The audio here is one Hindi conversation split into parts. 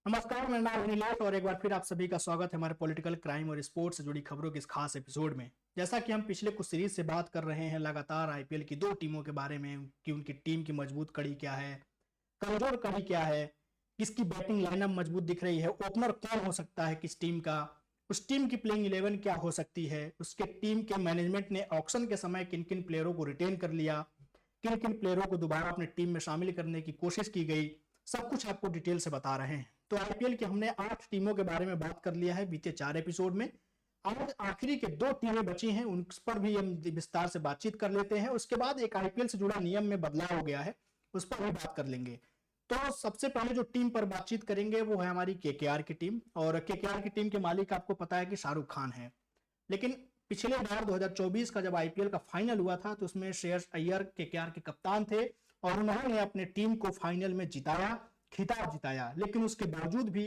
नमस्कार, मेरा नाम नीलेश और एक बार फिर आप सभी का स्वागत है हमारे पॉलिटिकल क्राइम और स्पोर्ट्स से जुड़ी खबरों के इस खास एपिसोड में। जैसा कि हम पिछले कुछ सीरीज से बात कर रहे हैं लगातार आईपीएल की दो टीमों के बारे में कि उनकी टीम की मजबूत कड़ी क्या है, कमजोर कड़ी क्या है, किसकी बैटिंग लाइनअप मजबूत दिख रही है, ओपनर कौन हो सकता है किस टीम का, उस टीम की प्लेइंग 11 क्या हो सकती है, उसके टीम के मैनेजमेंट ने ऑक्शन के समय किन किन प्लेयरों को रिटेन कर लिया, किन किन प्लेयरों को दोबारा अपनी टीम में शामिल करने की कोशिश की गई, सब कुछ आपको डिटेल से बता रहे हैं। तो आईपीएल की हमने 8 टीमों के बारे में बात कर लिया है बीते 4 एपिसोड में। आज आखिरी के 2 टीमें बची हैं, उन पर भी हम विस्तार से बातचीत कर लेते हैं। उसके बाद एक आईपीएल से जुड़ा नियम में बदलाव हो गया है, उस पर भी बात कर लेंगे। तो सबसे पहले जो टीम पर बातचीत करेंगे वो है हमारी केकेआर की टीम। और केकेआर की टीम के मालिक आपको पता है कि शाहरुख खान है। लेकिन पिछले बार 2024 का जब आईपीएल का फाइनल हुआ था तो उसमें श्रेयस अय्यर केकेआर के कप्तान थे और उन्होंने अपने टीम को फाइनल में जिताया, खिताब जिताया। लेकिन उसके बावजूद भी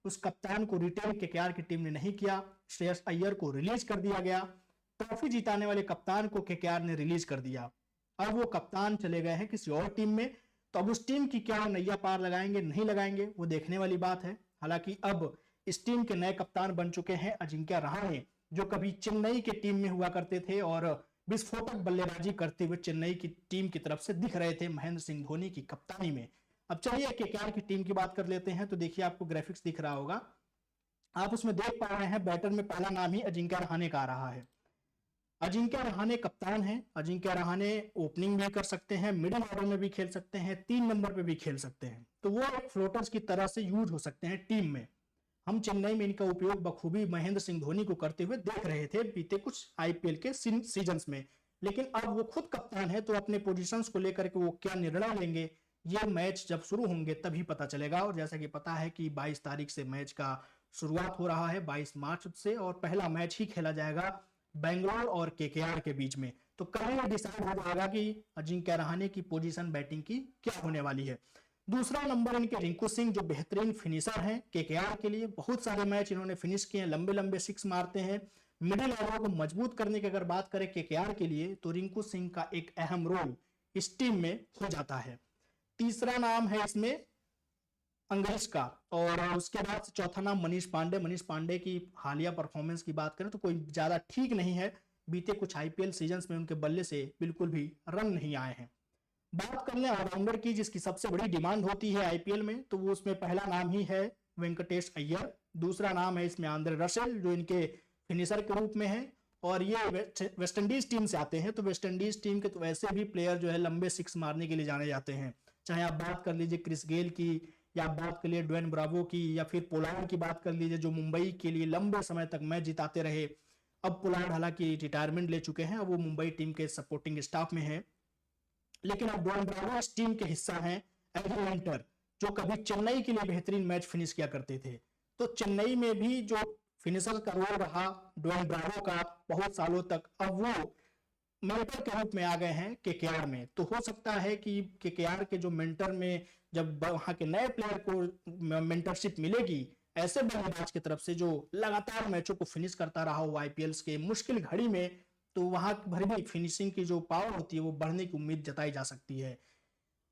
उस कप्तान को रिटेन केकेआर की टीम ने नहीं किया। श्रेयस अय्यर को रिलीज कर दिया गया। ट्रॉफी जिताने वाले कप्तान को केकेआर ने रिलीज कर दिया। अब वो कप्तान चले गए हैं किसी और टीम में। तो अब उस टीम की क्या नैया पार लगाएंगे नहीं लगाएंगे वो देखने वाली बात है। हालांकि अब इस टीम के नए कप्तान बन चुके हैं अजिंक्य रहाणे, जो कभी चेन्नई के टीम में हुआ करते थे और विस्फोटक बल्लेबाजी करते हुए चेन्नई की टीम की तरफ से दिख रहे थे महेंद्र सिंह धोनी की कप्तानी में। अब चलिए केकेआर की टीम की बात कर लेते हैं। तो देखिए आपको ग्राफिक्स दिख रहा होगा, आप उसमें देख पा रहे हैं बैटर में पहला नाम ही अजिंक्य रहाणे का आ रहा है। अजिंक्य रहाणे कप्तान है। अजिंक्य रहाणे ओपनिंग भी कर सकते हैं, मिडिल ऑर्डर में भी खेल सकते हैं, 3 नंबर पे भी खेल सकते हैं। तो वो एक फ्लोटर्स की तरह से यूज हो सकते हैं टीम में। हम चेन्नई में इनका उपयोग बखूबी महेंद्र सिंह धोनी को करते हुए देख रहे थे बीते कुछ आईपीएल के सीजन्स में। लेकिन अब वो खुद कप्तान है तो अपने पोजीशंस को लेकर के वो क्या निर्णय लेंगे ये मैच जब शुरू होंगे तभी पता चलेगा। और जैसा कि पता है कि 22 तारीख से मैच का शुरुआत हो रहा है, 22 मार्च से, और पहला मैच ही खेला जाएगा बेंगलोर और केकेआर के बीच में। तो कल ही डिसाइड हो जाएगा कि अजिंक्य रहाणे की पोजीशन बैटिंग की क्या होने वाली है। दूसरा नंबर इनके रिंकू सिंह, जो बेहतरीन फिनिशर हैं केकेआर के लिए। बहुत सारे मैच इन्होंने फिनिश किए हैं, लंबे लंबे सिक्स मारते हैं। मिडिल ऑर्डर को मजबूत करने की अगर बात करें केकेआर के लिए तो रिंकू सिंह का एक अहम रोल इस टीम में हो जाता है। तीसरा नाम है इसमें अंग्रेज का, और उसके बाद चौथा नाम मनीष पांडे। मनीष पांडे की हालिया परफॉर्मेंस की बात करें तो कोई ज्यादा ठीक नहीं है। बीते कुछ आईपीएल सीजन्स में उनके बल्ले से बिल्कुल भी रन नहीं आए हैं। बात कर लें ऑलराउंडर की जिसकी सबसे बड़ी डिमांड होती है आईपीएल में, तो वो उसमें पहला नाम ही है वेंकटेश अय्यर। दूसरा नाम है इसमें आंद्रे रसेल, जो इनके फिनिशर के रूप में है। और ये वेस्ट इंडीज टीम से आते हैं, तो वेस्ट इंडीज टीम के तो वैसे भी प्लेयर जो है लंबे सिक्स मारने के लिए जाने जाते हैं। चाहे आप बात कर लीजिए क्रिस गेल की, या आप बात कर लीजिए ड्वेन ब्रावो की, या फिर पोलार्ड की बात कर लीजिए जो मुंबई के लिए लंबे समय तक मैच जिताते रहे। अब पोलार्ड हालांकि रिटायरमेंट ले चुके हैं, अब वो मुंबई टीम के सपोर्टिंग स्टाफ में है। लेकिन अब ड्वेन ब्रावो इस टीम के हिस्सा हैं एग्रीमेंटर, जो कभी चेन्नई के लिए बेहतरीन मैच फिनिश किया करते थे। तो चेन्नई में भी जो फिनिशर का रोल रहा ड्वेन ब्रावो का बहुत सालों तक, अब वो मेंटर के रूप में आ गए हैं केकेआर में। तो हो सकता है कि केकेआर के जो मेंटर में जब वहां के नए प्लेयर को मेंटरशिप मिलेगी ऐसे बल्लेबाज की तरफ से जो लगातार मैचों को फिनिश करता रहा हो आईपीएल के मुश्किल घड़ी में, तो वहां भर भी फिनिशिंग की जो पावर होती है वो बढ़ने की उम्मीद जताई जा सकती है।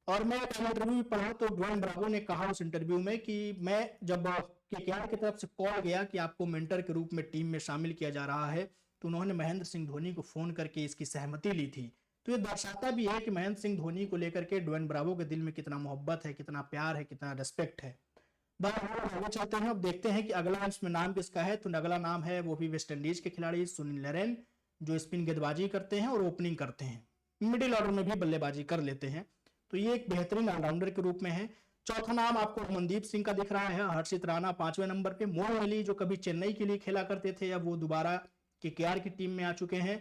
और मैं एक इंटरव्यू पढ़ा तो ड्वेन ब्रावो ने कहा उस इंटरव्यू में कि मैं जब केकेआर की तरफ से कॉल गया कि आपको मेंटर के रूप में टीम में शामिल किया जा रहा है, तो उन्होंने महेंद्र सिंह धोनी को फोन करके इसकी सहमति ली थी। तो ये दर्शाता भी है कि महेंद्र सिंह धोनी को लेकर के ड्वेन ब्रावो के दिल में कितना मोहब्बत है, कितना प्यार है, कितना रेस्पेक्ट है। बहरहाल आगे चलते हैं, अब देखते हैं कि अगला इसमें नाम किसका है। तो अगला नाम है वो भी वेस्ट इंडीज के खिलाड़ी सुनील नरेन, जो स्पिन गेंदबाजी करते हैं और ओपनिंग करते हैं, मिडिल ऑर्डर में भी बल्लेबाजी कर लेते हैं। तो ये एक बेहतरीन ऑलराउंडर के रूप में है। चौथा नाम आपको मनदीप सिंह का दिख रहा है, हर्षित राणा 5वें नंबर पे। मोइन अली जो कभी चेन्नई के लिए खेला करते थे, अब वो दोबारा केकेआर की टीम में आ चुके हैं।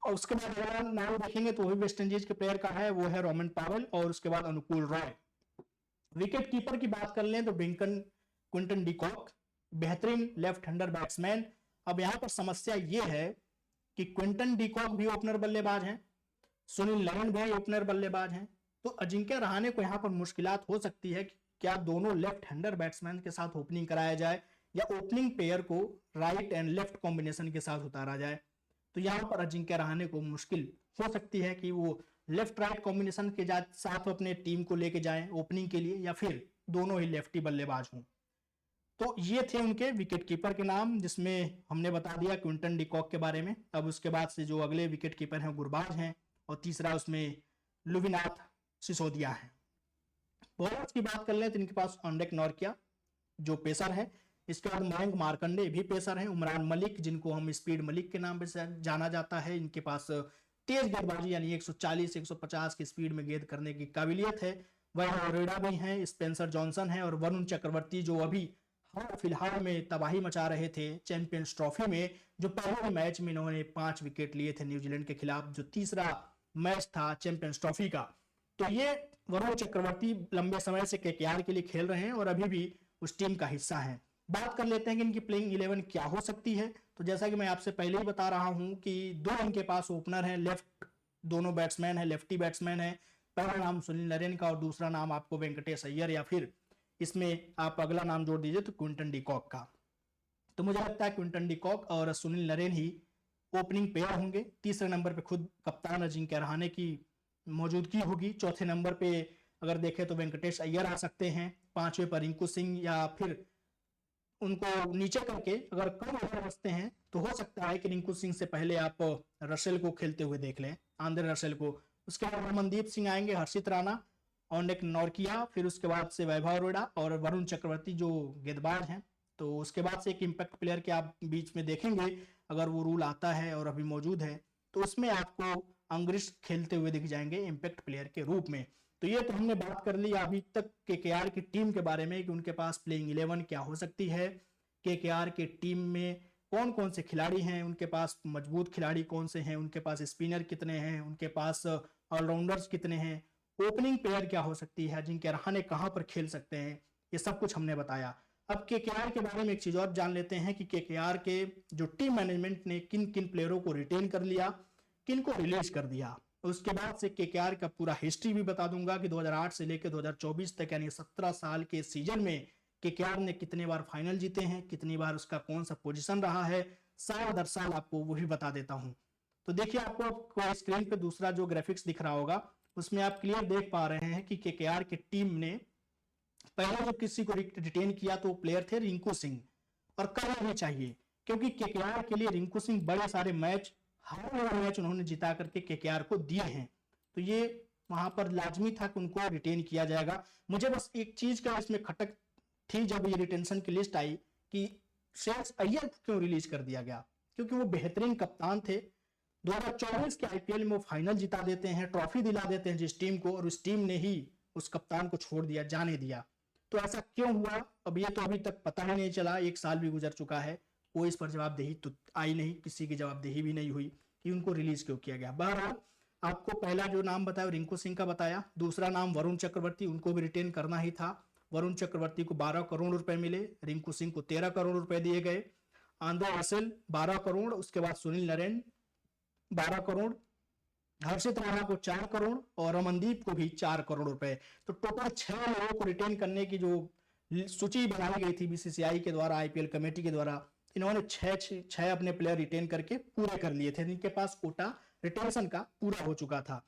और उसके बाद अगर नाम देखेंगे तो वही वेस्ट इंडीज के प्लेयर का है, वो है रोमन पावेल, और उसके बाद अनुकूल रॉय। विकेट कीपर की बात कर लें तो क्विंटन डिकॉक, बेहतरीन लेफ्ट हैंडर बैट्समैन। अब यहां पर समस्या यह है कि क्विंटन डिकॉक भी ओपनर बल्लेबाज हैं, सुनील नरेन भी ओपनर बल्लेबाज हैं। तो अजिंक्य रहाणे को यहां पर मुश्किलात हो सकती है कि क्या दोनों लेफ्ट हैंडर बैट्समैन के साथ ओपनिंग कराया जाए या ओपनिंग पेयर को राइट एंड लेफ्ट कॉम्बिनेशन के साथ उतारा जाए। तो यहां पर अजिंक्य रहाणे को मुश्किल हो सकती है कि वो लेफ्ट राइट कॉम्बिनेशन के साथ अपने टीम को लेके जाएं ओपनिंग के लिए, या फिर दोनों ही लेफ्टी बल्लेबाज हों। तो ये थे उनके विकेट कीपर के नाम, जिसमें हमने बता दिया क्विंटन डिकॉक के बारे में। अब उसके बाद से जो अगले विकेट कीपर हैं गुरबाज हैं, और तीसरा उसमें लुविनाथ सिसोदिया है। बॉलर्स की बात कर लें तो इनके पास एंड्रिक नॉर्किया जो पेसर है, इसके बाद मयंक मार्कंडे भी पेसर हैं, उमरान मलिक जिनको हम स्पीड मलिक के नाम से जाना जाता है, इनके पास तेज गेंदबाजी यानी 140-150 की स्पीड में गेंद करने की काबिलियत है। वह ओरेडा भी हैं, स्पेंसर जॉनसन है, और वरुण चक्रवर्ती जो अभी हाल फिलहाल में तबाही मचा रहे थे चैंपियंस ट्रॉफी में, जो पहले मैच में इन्होंने 5 विकेट लिए थे न्यूजीलैंड के खिलाफ, जो तीसरा मैच था चैंपियंस ट्रॉफी का। तो ये वरुण चक्रवर्ती लंबे समय से केकेआर के लिए खेल रहे हैं और अभी भी उस टीम का हिस्सा हैं। बात कर लेते हैं कि इनकी प्लेइंग 11 क्या हो सकती है। तो जैसा कि मैं आपसे पहले ही बता रहा हूं कि दो इनके पास ओपनर हैं, लेफ्ट दोनों बैट्समैन हैं, लेफ्टी बैट्समैन है। पहला नाम सुनील नरेन का और दूसरा नाम आपको वेंकटेश अय्यर या फिर इसमें आप अगला नाम जोड़ दीजिए तो क्विंटन डिकॉक का। तो मुझे लगता है क्विंटन डिकॉक और सुनील नरेन ही ओपनिंग पेयर होंगे। तीसरे नंबर पे खुद कप्तान अजिंक्य रहाणे की मौजूदगी होगी। चौथे नंबर पे अगर देखें तो वेंकटेश अय्यर आ सकते हैं। पांचवें पर रिंकू सिंह, या फिर उनको नीचे करके अगर कम ओवर बचते हैं तो हो सकता है कि रिंकू सिंह से पहले आप रसेल को खेलते हुए देख लें, आंद्रे रसेल को। उसके बाद रमनदीप सिंह आएंगे, हर्षित राणा और एक नॉर्किया, फिर उसके बाद से वैभव अरोड़ा और वरुण चक्रवर्ती जो गेंदबाज हैं। तो उसके बाद से एक इम्पैक्ट प्लेयर के आप बीच में देखेंगे, अगर वो रूल आता है और अभी मौजूद है तो उसमें आपको अंग्रिश खेलते हुए दिख जाएंगे इम्पैक्ट प्लेयर के रूप में। तो ये तो हमने बात कर ली अभी तक केकेआर की टीम के बारे में कि उनके पास प्लेइंग 11 क्या हो सकती है, केकेआर के टीम में कौन कौन से खिलाड़ी हैं, उनके पास मजबूत खिलाड़ी कौन से हैं, उनके पास स्पिनर कितने हैं, उनके पास ऑलराउंडर्स कितने हैं, ओपनिंग प्लेयर क्या हो सकती है, अजिंक्य रहाणे कहां पर खेल सकते हैं, ये सब कुछ हमने बताया। अब केकेआर के बारे में एक चीज और जान लेते हैं कि केकेआर के जो टीम मैनेजमेंट ने किन किन प्लेयरों को रिटेन कर लिया, किन को रिलीज कर दिया। उसके बाद से केकेआर का पूरा हिस्ट्री भी बता दूंगा कि 2008 से लेकर 2024 तक यानी 17 साल के सीजन में केकेआर ने कितने बार फाइनल जीते हैं, कितनी बार उसका कौन सा पोजीशन रहा है, साल दर साल आपको वो भी बता देता हूं। तो देखिए आपको स्क्रीन पे दूसरा जो ग्राफिक्स दिख रहा होगा उसमें आप क्लियर देख पा रहे हैं कि केकेआर की टीम ने पहले जो किसी को रिटेन किया तो प्लेयर थे रिंकू सिंह, और करना भी चाहिए क्योंकि केकेआर के लिए रिंकू सिंह बड़े सारे मैच, हर मैच उन्होंने जिता करके केकेआर को दिए हैं। तो ये वहां पर लाजमी था कि उनको रिटेन किया जाएगा। मुझे बस एक चीज का इसमें खटक थी जब ये रिटेंशन की लिस्ट आई कि श्रेयस अय्यर को क्यों रिलीज कर दिया गया, क्योंकि वो बेहतरीन कप्तान थे। 2024 के आईपीएल में वो फाइनल जिता देते हैं, ट्रॉफी दिला देते हैं जिस टीम को, और उस टीम ने ही उस कप्तान को छोड़ दिया, जाने दिया। तो ऐसा क्यों हुआ, अब ये तो अभी तक पता ही नहीं चला। 1 साल भी गुजर चुका है, कोई इस पर जवाबदेही तो आई नहीं, किसी की जवाबदेही भी नहीं हुई कि उनको रिलीज क्यों किया गया। बहरहाल आपको पहला जो नाम बताया रिंकू सिंह का बताया, दूसरा नाम वरुण चक्रवर्ती, उनको भी रिटेन करना ही था। वरुण चक्रवर्ती को 12 करोड़ रुपए मिले, रिंकू सिंह को 13 करोड़ रुपए दिए गए। आंद्रे रसेल 12 करोड़, उसके बाद सुनील नरेन 12 करोड़, हर्षित राणा को 4 करोड़ और रमनदीप को भी 4 करोड़ रुपए। तो टोटल 6 लोगों को रिटेन करने की जो सूची बनाई गई थी बीसीसीआई के द्वारा, आईपीएल कमेटी के द्वारा, इन्होंने 6 अपने प्लेयर रिटेन करके पूरे कर लिए थे, इनके पास कोटा रिटेंशन का पूरा हो चुका था।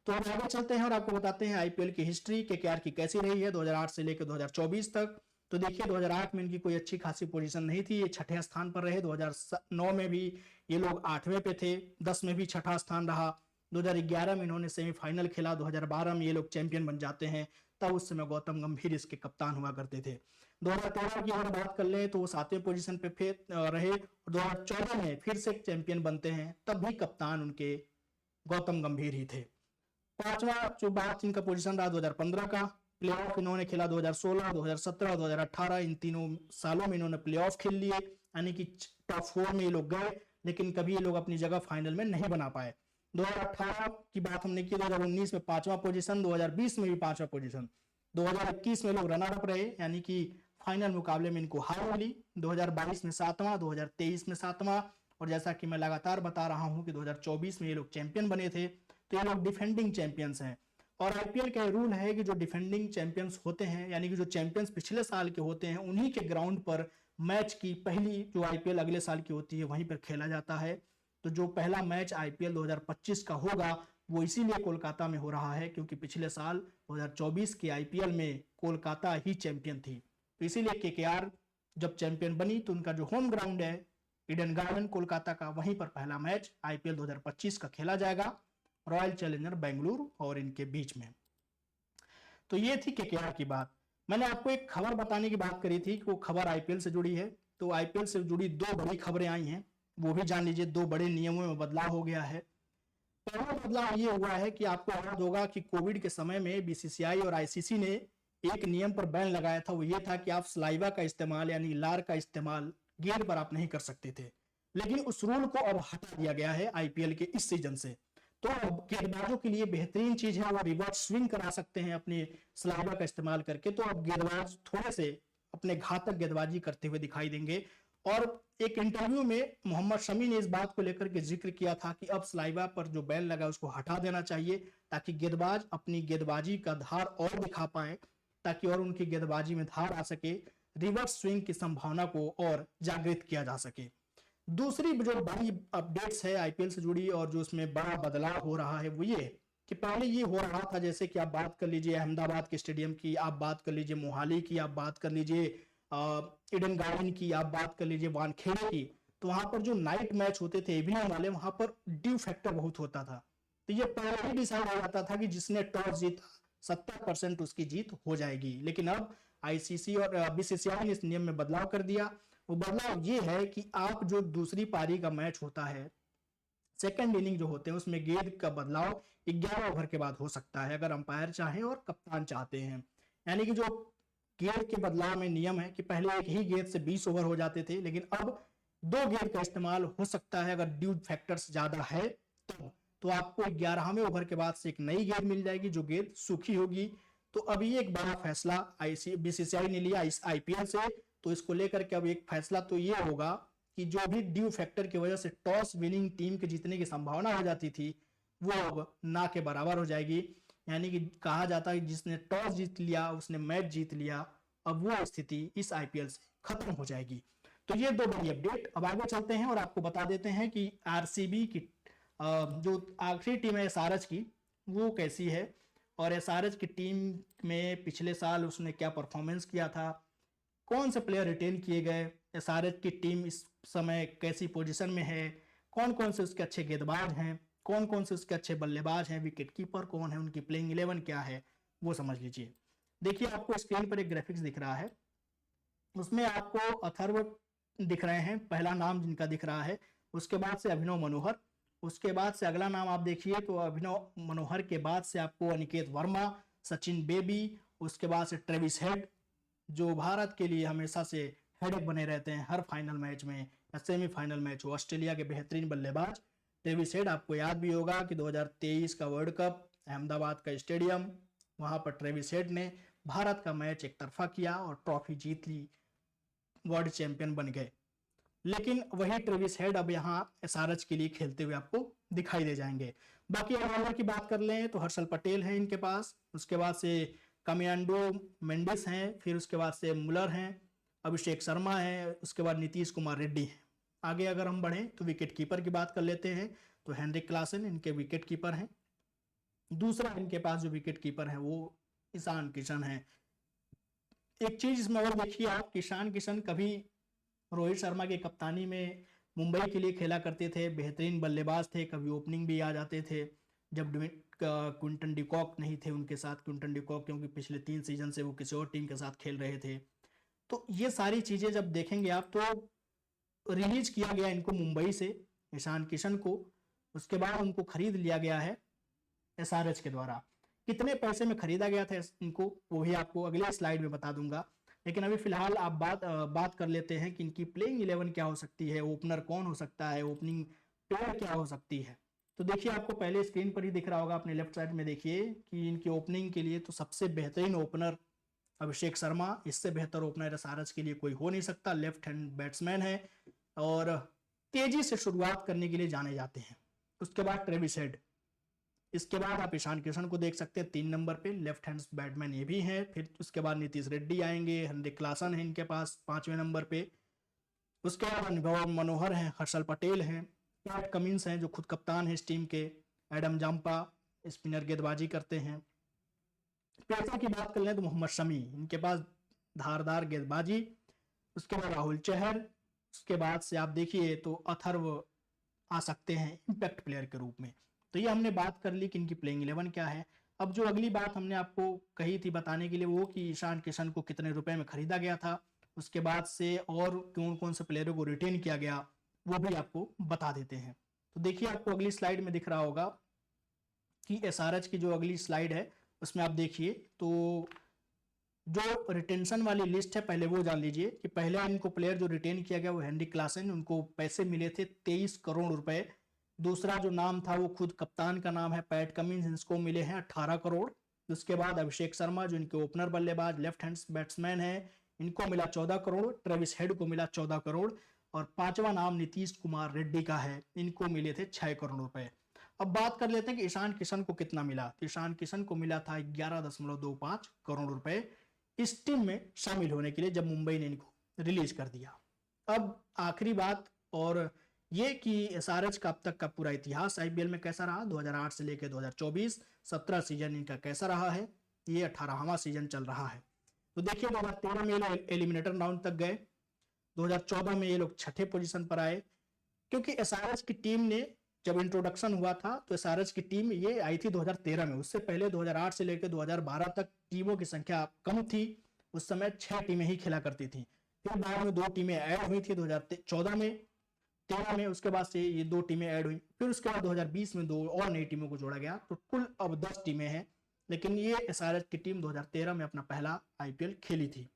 तो हम आगे चलते हैं और आपको बताते हैं आईपीएल की हिस्ट्री केकेआर की कैसी रही है 2008 से लेकर 2024 तक। तो देखिए 2008 में इनकी कोई अच्छी खासी पोजीशन नहीं थी, ये छठे स्थान पर रहे। 2009 में भी ये लोग 8वें पे थे, 10 में भी छठा स्थान रहा। 2011 में इन्होंने सेमीफाइनल खेला, 2012 में ये लोग चैंपियन बन जाते हैं, तब उस समय गौतम गंभीर इसके कप्तान हुआ करते थे। 2013 की अगर बात कर लें तो वो 7वें पोजीशन पे फिर रहे, 2014 में फिर से चैंपियन बनते हैं, तब भी कप्तान उनके गौतम गंभीर ही थे। पांचवा जो बात इनका पोजीशन रहा 2015 का, प्लेऑफ इन्होंने खेला 2016, 2017, 2018, इन तीनों सालों में इन्होंने प्लेऑफ खेल लिए, यानी कि टॉप 4 में ये लोग गए, लेकिन कभी ये लोग अपनी जगह फाइनल में नहीं बना पाए। 2018 की बात हमने की, 2019 में 5वां पोजीशन, 2020 में भी 5वां पोजीशन, 2021 में लोग रनर अप रहे, यानी कि फाइनल मुकाबले में इनको हार मिली। 2022 में 7वां, 2023 में 7वां, और जैसा कि मैं लगातार बता रहा हूं कि 2024 में ये लोग चैंपियन बने थे, तो ये लोग डिफेंडिंग चैंपियंस हैं। और आईपीएल का रूल है कि जो डिफेंडिंग चैंपियंस होते हैं, यानी कि जो चैंपियंस पिछले साल के होते हैं, उन्हीं के ग्राउंड पर मैच की पहली जो आईपीएल अगले साल की होती है वहीं पर खेला जाता है। तो जो पहला मैच आईपीएल 2025 का होगा वो इसीलिए कोलकाता में हो रहा है क्योंकि पिछले साल 2024 के आईपीएल में कोलकाता ही चैंपियन थी। तो इसीलिए केकेआर जब चैंपियन बनी तो उनका जो होम ग्राउंड है ईडन गार्डन कोलकाता का, वहीं पर पहला मैच आईपीएल 2025 का खेला जाएगा रॉयल चैलेंजर बेंगलुरु और इनके बीच में। तो ये थी केकेआर की बात। मैंने आपको एक खबर बताने की बात करी थी कि वो खबर आईपीएल से जुड़ी है, तो आईपीएल से जुड़ी दो बड़ी खबरें आई हैं, वो भी जान लीजिए। दो बड़े नियमों में बदलाव हो गया है। पहला बदलाव ये हुआ है कि आपको याद होगा कि कोविड के समय में बीसीसीआई और आईसीसी ने एक नियम पर बैन लगाया था, वो ये था कि आप सलाइवा का इस्तेमाल यानी लार का इस्तेमाल गेंद पर आप नहीं कर सकते थे। लेकिन उस रूल को अब हटा दिया गया है आईपीएल के इस सीजन से। तो अब गेंदबाजों के लिए बेहतरीन चीज है, वो रिवर्स स्विंग करा सकते हैं अपने सलाइवा का इस्तेमाल करके। तो अब गेंदबाज थोड़े से अपने घातक गेंदबाजी करते हुए दिखाई देंगे। और एक इंटरव्यू में मोहम्मद शमी ने इस बात को लेकर के जिक्र किया था कि अब सलाइवा पर जो बैन लगा उसको हटा देना चाहिए, ताकि गेंदबाज अपनी गेंदबाजी का धार और दिखा पाए, ताकि और उनकी गेंदबाजी में धार आ सके, रिवर्स स्विंग की संभावना को और जागृत किया जा सके। दूसरी जो बड़ी अपडेट्स है आईपीएल से जुड़ी और जो उसमें बड़ा बदलाव हो रहा है वो ये कि पहले ये हो रहा था, जैसे कि आप बात कर लीजिए अहमदाबाद के स्टेडियम की, आप बात कर लीजिए मोहाली की, आप बात कर लीजिए ईडन गार्डन की, आप बात कर लीजिए वानखेड़े की, तो वहां पर जो नाइट मैच होते थे इवनिंग वाले, वहां पर ड्यू फैक्टर बहुत होता था। तो ये पहले ही डिसाइड हो जाता था कि जिसने टॉस जीता 70% उसकी जीत हो जाएगी। लेकिन अब आईसीसी और बीसीसीआई ने इस नियम में बदलाव कर दिया। वो बदलाव ये है कि आप जो दूसरी पारी का मैच होता है, सेकंड इनिंग जो होते हैं, उसमें गेंद का बदलाव 11 ओवर के बाद हो सकता है, अगर अंपायर चाहें और कप्तान चाहते हैं। यानी कि जो गेंद के बदलाव में नियम है कि पहले एक ही गेंद से 20 ओवर हो जाते थे, लेकिन अब दो गेंद का इस्तेमाल हो सकता है अगर ड्यू फैक्टर्स ज्यादा है तो आपको 11वें ओवर के बाद से एक नई गेंद मिल जाएगी जो गेंद सूखी होगी। तो अभी एक बड़ा फैसला बीसीसीआई ने लिया इस आईपीएल से। तो इसको लेकर के अब एक फैसला तो ये होगा कि जो भी ड्यू फैक्टर की वजह से टॉस विनिंग टीम के जीतने की संभावना हो जाती थी वो अब ना के बराबर हो जाएगी। यानी कि कहा जाता है कि जिसने टॉस जीत लिया उसने मैच जीत लिया। अब वो स्थिति इस आईपीएल से खत्म हो जाएगी। तो ये दो बड़ी अपडेट। अब आगे चलते हैं और आपको बता देते हैं कि आरसीबी की जो आखिरी टीम है एसआरएच की, वो कैसी है और एसआरएच की टीम में पिछले साल उसने क्या परफॉर्मेंस किया था, कौन से प्लेयर रिटेन किए गए, एसआरएच की टीम इस समय कैसी पोजीशन में है, कौन कौन से उसके अच्छे गेंदबाज हैं, कौन कौन से उसके अच्छे बल्लेबाज हैं, विकेट कीपर कौन है, उनकी प्लेइंग 11 क्या है, वो समझ लीजिए। देखिए आपको स्क्रीन पर एक ग्राफिक्स दिख रहा है, उसमें आपको अथर्व दिख रहे हैं, पहला नाम जिनका दिख रहा है। उसके बाद से अभिनव मनोहर, उसके बाद से अगला नाम आप देखिए तो अभिनव मनोहर के बाद से आपको अनिकेत वर्मा, सचिन बेबी, उसके बाद से ट्रेविस हेड जो भारत के लिए हमेशा से हेडेक बने रहते हैं हर फाइनल मैच में या सेमीफाइनल मैच हो, ऑस्ट्रेलिया के बेहतरीन बल्लेबाज ट्रेविस हेड। आपको याद भी होगा कि 2023 का वर्ल्ड कप अहमदाबाद का स्टेडियम, वहां पर ट्रेविस हेड ने भारत का मैच एक तरफा किया और ट्रॉफी जीत ली, वर्ल्ड चैंपियन बन गए। लेकिन वही ट्रेविस हेड अब यहाँ एसआरएच के लिए खेलते हुए आपको दिखाई दे जाएंगे। बाकी ऑलराउंडर की बात कर लें तो हर्षल पटेल है इनके पास, उसके बाद से कमियांडो मेंडिस हैं, फिर उसके बाद से मुलर हैं, अभिषेक शर्मा है, उसके बाद नीतीश कुमार रेड्डी हैं। आगे अगर हम बढ़ें तो विकेट कीपर की बात कर लेते हैं तो हेनरिक क्लासन इनके विकेट कीपर हैं। दूसरा इनके पास जो विकेट कीपर है वो ईशान किशन है। एक चीज इसमें और देखिए आप, ईशान किशन कभी रोहित शर्मा की कप्तानी में मुंबई के लिए खेला करते थे, बेहतरीन बल्लेबाज थे, कभी ओपनिंग भी आ जाते थे जब क्विंटन डिकॉक नहीं थे उनके साथ। क्विंटन डिकॉक क्योंकि पिछले 3 सीजन से वो किसी और टीम के साथ खेल रहे थे। तो ये सारी चीज़ें जब देखेंगे आप तो रिलीज किया गया इनको मुंबई से ईशान किशन को, उसके बाद उनको खरीद लिया गया है एसआरएच के द्वारा। कितने पैसे में खरीदा गया था इनको वो भी आपको अगले स्लाइड में बता दूंगा। लेकिन अभी फिलहाल आप बात कर लेते हैं कि इनकी प्लेइंग 11 क्या हो सकती है, ओपनर कौन हो सकता है, ओपनिंग पेयर क्या हो सकती है। तो देखिए आपको पहले स्क्रीन पर ही दिख रहा होगा, अपने लेफ्ट साइड में देखिए कि इनकी ओपनिंग के लिए तो सबसे बेहतरीन ओपनर अभिषेक शर्मा, इससे बेहतर ओपनर एसआरएच के लिए कोई हो नहीं सकता। लेफ्ट हैंड बैट्समैन है और तेजी से शुरुआत करने के लिए जाने जाते हैं। उसके बाद ट्रेविस हेड, इसके बाद आप ईशान किशन को देख सकते हैं 3 नंबर पे, लेफ्ट हैंड बैट्समैन ये भी है। फिर उसके बाद नीतीश रेड्डी आएंगे, हेनरिक क्लासन है इनके पास 5वें नंबर पे। उसके बाद अनुभव मनोहर हैं, हर्षल पटेल हैं, पैट कमिंस हैं जो खुद कप्तान है इस टीम के, एडम जाम्पा स्पिनर गेंदबाजी करते हैं। पेसर की बात कर लें तो मोहम्मद शमी, इनके पास धारदार गेंदबाजी, उसके बाद राहुल चहर, उसके बाद से आप देखिए तो अथर्व आ सकते हैं इम्पैक्ट प्लेयर के रूप में। तो ये हमने बात कर ली कि इनकी प्लेइंग 11 क्या है। अब जो अगली बात हमने आपको कही थी बताने के लिए वो कि ईशान किशन को कितने रुपए में खरीदा गया था, उसके बाद से और कौन कौन से प्लेयरों को रिटेन किया गया वो भी आपको बता देते हैं। तो देखिए आपको अगली स्लाइड में दिख रहा होगा कि एसआरएच की जो अगली स्लाइड है उसमें आप देखिए तो जो रिटेंशन वाली लिस्ट है पहले वो जान लीजिए कि पहले इनको प्लेयर जो रिटेन किया गया वो हेनरी क्लासन, उनको पैसे मिले थे 23 करोड़ रुपए। दूसरा जो नाम था वो खुद कप्तान का नाम है पैट कमिंस, इनको मिले हैं 18 करोड़। उसके बाद अभिषेक शर्मा जो इनके ओपनर बल्लेबाज लेफ्ट हैंड बैट्समैन है, इनको मिला 14 करोड़। ट्रेविस हेड को मिला 14 करोड़। और पांचवा नाम नीतीश कुमार रेड्डी का है, इनको मिले थे 6 करोड़ रुपए। अब बात कर लेते हैं कि ईशान किशन को कितना मिला। तो ईशान किशन को मिला था 11.25 करोड़ रुपए इस टीम में शामिल होने के लिए जब मुंबई ने इनको रिलीज कर दिया। अब आखिरी बात और ये कि एसआरएच का अब तक का पूरा इतिहास आईपीएल में कैसा रहा, 2008 से लेकर 2024 17 सीजन इनका कैसा रहा है, ये 18वां सीजन चल रहा है। तो देखिए 2013 में ये लोग एलिमिनेटर राउंड तक गए, 2014 में ये लोग छठे पोजीशन पर आए, क्योंकि एसआरएच की टीम ने जब इंट्रोडक्शन हुआ था तो एसआरएच की टीम ये आई थी 2013 में। उससे पहले 2008 से लेकर 2012 तक टीमों की संख्या कम थी, उस समय 6 टीमें ही खेला करती थी। फिर बाद में 2 टीमें ऐड हुई थी 2014 में, 13 में, उसके बाद से ये 2 टीमें ऐड हुई। फिर उसके बाद 2020 में 2 और नई टीमों को जोड़ा गया, तो कुल अब 10 टीमें हैं। लेकिन ये एसआरएच की टीम 2013 में अपना पहला आईपीएल खेली थी।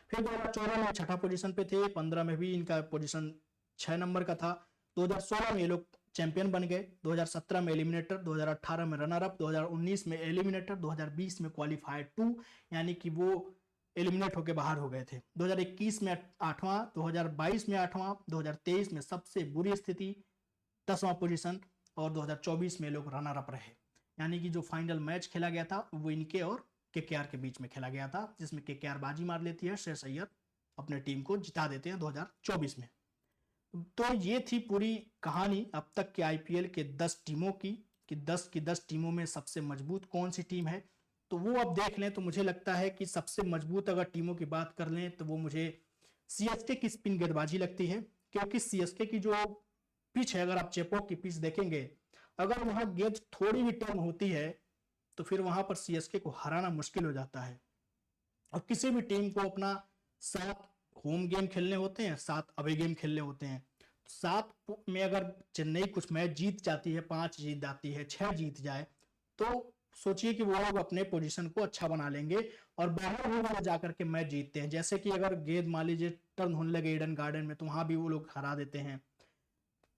फिर 2014 में छठा पोजीशन पे थे, 15 में भी इनका पोजीशन 6 नंबर का था। 2016 में ये लोग चैंपियन बन गए, 2017 में एलिमिनेटर, 2018 में रनर अप, 2019 में एलिमिनेटर, 2020 में क्वालिफायर 2 यानी कि वो एलिमिनेट होकर बाहर हो गए थे, 2021 में 8वां, 2022 में 8वां, 2023 में सबसे बुरी स्थिति 10वां पोजीशन, और 2024 में लोग रनर अप रहे। यानी कि जो फाइनल मैच खेला गया था वो इनके और केकेआर के बीच में खेला गया था, जिसमें केकेआर बाजी मार लेती है, श्रेयस अय्यर अपने टीम को जिता देते हैं 2024 में। तो ये थी पूरी कहानी अब तक के आईपीएल के 10 टीमों की कि 10 की 10 टीमों में सबसे मजबूत कौन सी टीम है। तो वो अब देख लें तो मुझे लगता है कि सबसे मजबूत अगर टीमों की बात कर लें तो वो मुझे सीएसके की स्पिन गेंदबाजी लगती है, क्योंकि सीएसके की जो पिच है, अगर आप चेपॉक की पिच देखेंगे, अगर वहां गेंद थोड़ी भी टर्न होती है तो फिर वहां पर सीएसके को हराना मुश्किल हो जाता है। और किसी भी टीम को अपना 7 होम गेम खेलने होते हैं, 7 अवे गेम खेलने होते हैं। 7 में अगर चेन्नई कुछ मैच जीत जाती है, 5 जीत जाती है, 6 जीत जाए, तो सोचिए कि वो लोग अपने पोजीशन को अच्छा बना लेंगे और बाहर भी वाले जाकर के मैच जीतते हैं। जैसे कि अगर गेंद मान लीजिए टर्न होने लगे ईडन गार्डन में तो वहां भी वो लोग हरा देते हैं।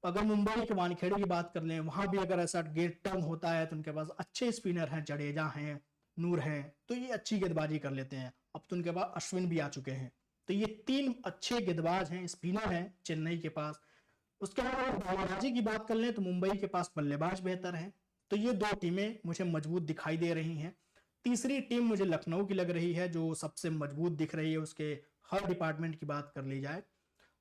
अगर मुंबई के वानखेड़े की बात कर लें, वहां भी अगर ऐसा गेंद टर्न होता है तो उनके पास अच्छे स्पिनर हैं, जडेजा हैं, नूर हैं, तो ये अच्छी गेंदबाजी कर लेते हैं। अब तो उनके पास अश्विन भी आ चुके हैं, तो ये 3 अच्छे गेंदबाज हैं, स्पिनर हैं चेन्नई के पास। उसके अलावा बल्लेबाजी की बात कर लें तो मुंबई के पास बल्लेबाज बेहतर हैं। तो ये 2 टीमें मुझे मजबूत दिखाई दे रही हैं। तीसरी टीम मुझे लखनऊ की लग रही है, जो सबसे मजबूत दिख रही है, उसके हर डिपार्टमेंट की बात कर ली जाए।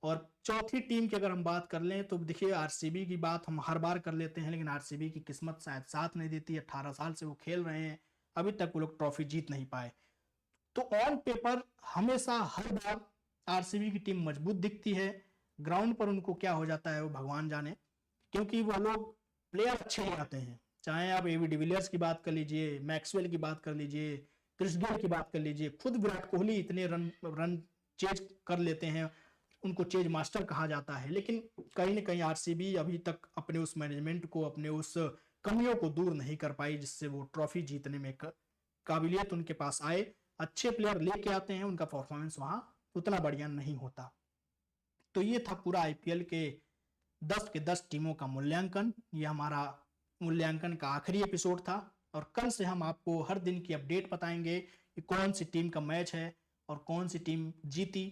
और चौथी टीम की अगर हम बात कर लें तो देखिए आरसीबी की बात हम हर बार कर लेते हैं, लेकिन आरसीबी की किस्मत शायद साथ नहीं देती। 18 साल से वो खेल रहे हैं, अभी तक वो लोग ट्रॉफी जीत नहीं पाए। तो ऑन पेपर हमेशा हर बार आरसीबी की टीम मजबूत दिखती है, ग्राउंड पर उनको क्या हो जाता है वो भगवान जाने, क्योंकि वो लोग प्लेयर अच्छे ही आते हैं। चाहे आप एबी डिविलियर्स की बात कर लीजिए, मैक्सवेल की बात कर लीजिए, क्रिस गेल की बात कर लीजिए, खुद विराट कोहली इतने रन चेज कर लेते हैं, उनको चेज मास्टर कहा जाता है। लेकिन कहीं ना कहीं आरसीबी अभी तक अपने उस मैनेजमेंट को, अपने उस कमियों को दूर नहीं कर पाई जिससे वो ट्रॉफी जीतने में काबिलियत उनके पास आए। अच्छे प्लेयर लेके आते हैं, उनका परफॉर्मेंस वहां उतना बढ़िया नहीं होता। तो ये था पूरा आईपीएल के 10 के 10 टीमों का मूल्यांकन। ये हमारा मूल्यांकन का आखिरी एपिसोड था, और कल से हम आपको हर दिन की अपडेट बताएंगे कि कौन सी टीम का मैच है और कौन सी टीम जीती,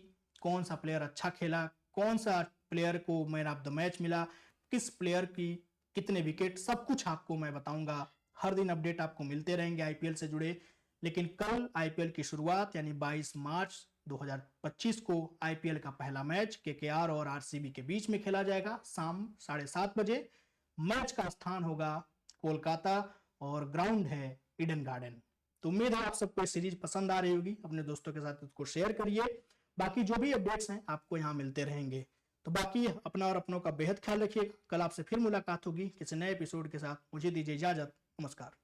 कौन सा प्लेयर अच्छा खेला, कौन सा प्लेयर को मैन ऑफ द मैच मिला, किस प्लेयर की कितने विकेट, सब कुछ आपको मैं बताऊंगा। हर दिन अपडेट आपको मिलते रहेंगे आईपीएल से जुड़े। लेकिन कल आईपीएल की शुरुआत यानी 22 मार्च 2025 को आईपीएल का पहला मैच केकेआर और आरसीबी के बीच में खेला जाएगा शाम 7:30 बजे। मैच का स्थान होगा कोलकाता और ग्राउंड है ईडन गार्डन। तो उम्मीद है आप सबको सीरीज पसंद आ रही होगी, अपने दोस्तों के साथ इसको शेयर करिए बाकी जो भी अपडेट्स हैं आपको यहाँ मिलते रहेंगे। तो बाकी अपना और अपनों का बेहद ख्याल रखिएगा। कल आपसे फिर मुलाकात होगी किसी नए एपिसोड के साथ। मुझे दीजिए इजाजत। नमस्कार।